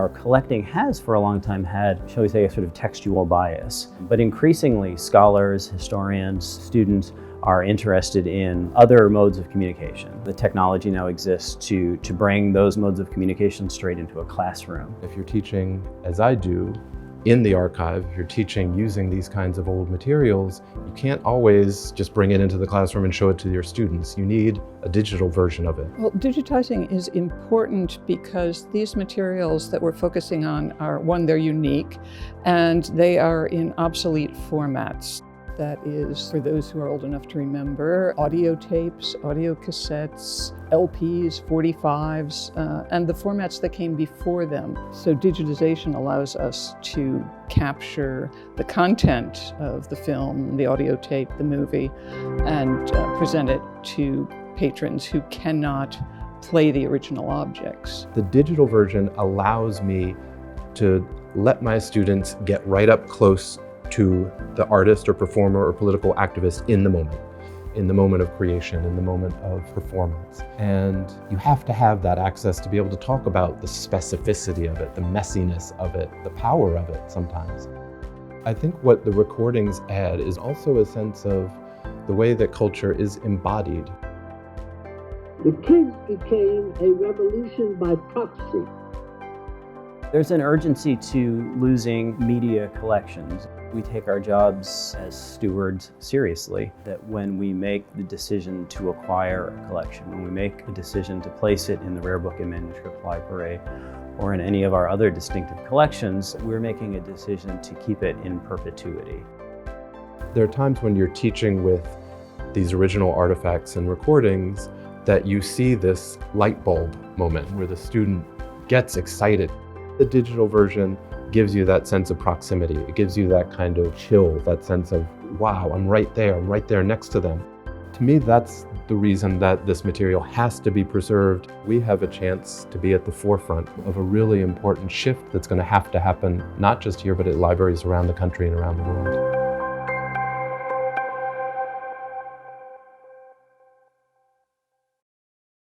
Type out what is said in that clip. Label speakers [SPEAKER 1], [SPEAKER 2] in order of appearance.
[SPEAKER 1] our collecting has for a long time had, shall we say, a sort of textual bias. But increasingly, scholars, historians, students are interested in other modes of communication. The technology now exists to bring those modes of communication straight into a classroom.
[SPEAKER 2] If you're teaching, as I do, in the archive, if you're teaching using these kinds of old materials, you can't always just bring it into the classroom and show it to your students. You need a digital version of it.
[SPEAKER 3] Well, digitizing is important because these materials that we're focusing on are, one, they're unique, and they are in obsolete formats. That is, for those who are old enough to remember, audio tapes, audio cassettes, LPs, 45s, and the formats that came before them. So digitization allows us to capture the content of the film, the audio tape, the movie, and present it to patrons who cannot play the original objects.
[SPEAKER 2] The digital version allows me to let my students get right up close to the artist or performer or political activist in the moment of creation, in the moment of performance. And you have to have that access to be able to talk about the specificity of it, the messiness of it, the power of it sometimes. I think what the recordings add is also a sense of the way that culture is embodied.
[SPEAKER 4] The kids became a revolution by proxy.
[SPEAKER 1] There's an urgency to losing media collections. We take our jobs as stewards seriously, that when we make the decision to acquire a collection, when we make a decision to place it in the Rare Book and Manuscript Library or in any of our other distinctive collections, we're making a decision to keep it in perpetuity.
[SPEAKER 2] There are times when you're teaching with these original artifacts and recordings that you see this light bulb moment where the student gets excited. The digital version gives you that sense of proximity. It gives you that kind of chill, that sense of, wow, I'm right there next to them. To me, that's the reason that this material has to be preserved. We have a chance to be at the forefront of a really important shift that's going to have to happen, not just here, but at libraries around the country and around the world.